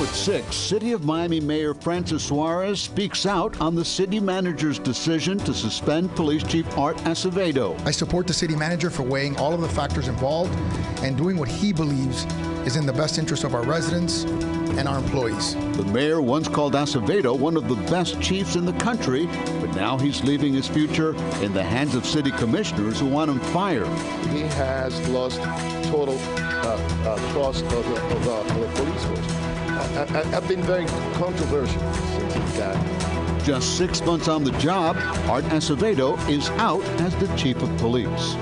at 6, City of Miami Mayor Francis Suarez speaks out on the city manager's decision to suspend Police Chief Art Acevedo. I support the city manager for weighing all of the factors involved and doing what he believes is in the best interest of our residents and our employees. The mayor once called Acevedo one of the best chiefs in the country, but now he's leaving his future in the hands of city commissioners who want him fired. He has lost total trust of the police force. I've been very controversial since he got here. Just 6 months on the job, Art Acevedo is out as the chief of police.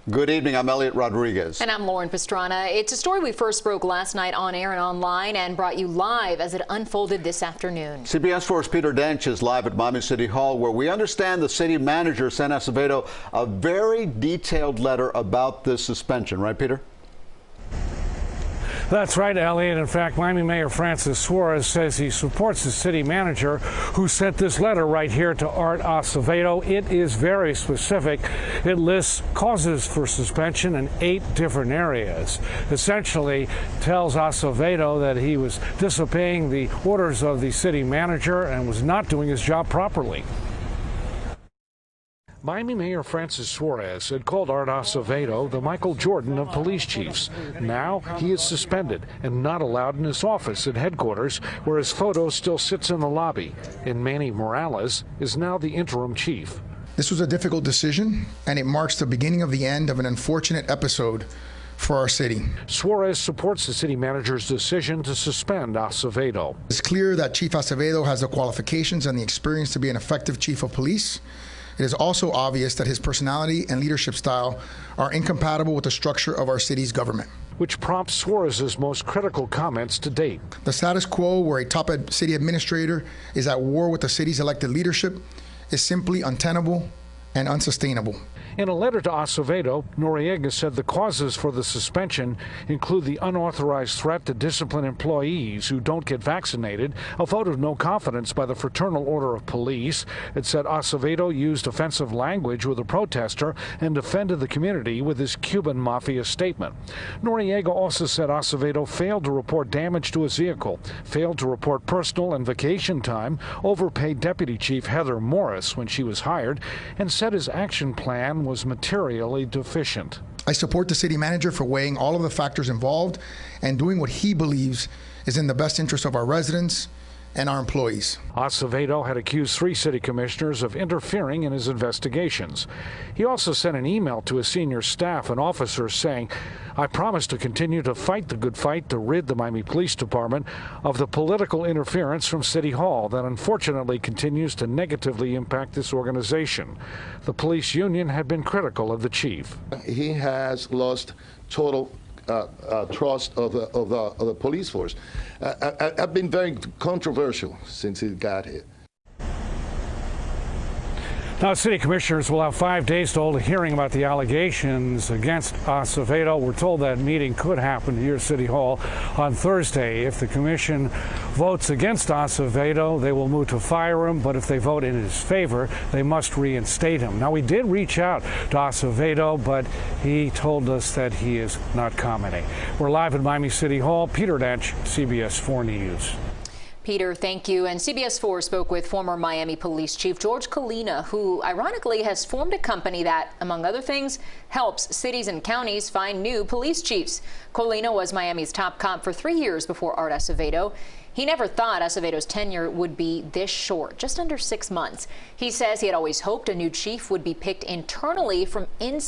Good evening. I'm Elliot Rodriguez. And I'm Lauren Pastrana. It's a story we first broke last night on air and online and brought you live as it unfolded this afternoon. CBS 4's Peter Dench is live at Miami City Hall, where we understand the city manager sent Acevedo a very detailed letter about this suspension. Right, Peter? That's right, Elliot. In fact, Miami Mayor Francis Suarez says he supports the city manager who sent this letter right here to Art Acevedo. It is very specific. It lists causes for suspension in 8 different areas. Essentially tells Acevedo that he was disobeying the orders of the city manager and was not doing his job properly. Miami Mayor Francis Suarez had called Art Acevedo the Michael Jordan of police chiefs. Now he is suspended and not allowed in his office at headquarters, where his photo still sits in the lobby. And Manny Morales is now the interim chief. This was a difficult decision, and it marks the beginning of the end of an unfortunate episode for our city. Suarez supports the city manager's decision to suspend Acevedo. It's clear that Chief Acevedo has the qualifications and the experience to be an effective chief of police. It is also obvious that his personality and leadership style are incompatible with the structure of our city's government, which prompts Suarez's most critical comments to date. The status quo, where a top city administrator is at war with the city's elected leadership, is simply untenable and unsustainable. In a letter to Acevedo, Noriega said the causes for the suspension include the unauthorized threat to discipline employees who don't get vaccinated, a vote of no confidence by the Fraternal Order of Police. It said Acevedo used offensive language with a protester and offended the community with his Cuban mafia statement. Noriega also said Acevedo failed to report damage to his vehicle, failed to report personal and vacation time, overpaid Deputy Chief Heather Morris when she was hired, and said his action plan was materially deficient. I support the city manager for weighing all of the factors involved and doing what he believes is in the best interest of our residents and our employees. Acevedo had accused 3 city commissioners of interfering in his investigations. He also sent an email to his senior staff and officers saying, "I promise to continue to fight the good fight to rid the Miami Police Department of the political interference from City Hall that unfortunately continues to negatively impact this organization." The police union had been critical of the chief. He has lost total trust of the police force. I've been very controversial since he got here. Now, city commissioners will have 5 days to hold a hearing about the allegations against Acevedo. We're told that meeting could happen here at City Hall on Thursday. If the commission votes against Acevedo, they will move to fire him, but if they vote in his favor, they must reinstate him. Now, we did reach out to Acevedo, but he told us that he is not commenting. We're live at Miami City Hall. Peter Dench, CBS 4 News. Peter, thank you. And CBS 4 spoke with former Miami Police Chief George Colina, who ironically has formed a company that, among other things, helps cities and counties find new police chiefs. Colina was Miami's top cop for 3 years before Art Acevedo. He never thought Acevedo's tenure would be this short, just under 6 months. He says he had always hoped a new chief would be picked internally from inside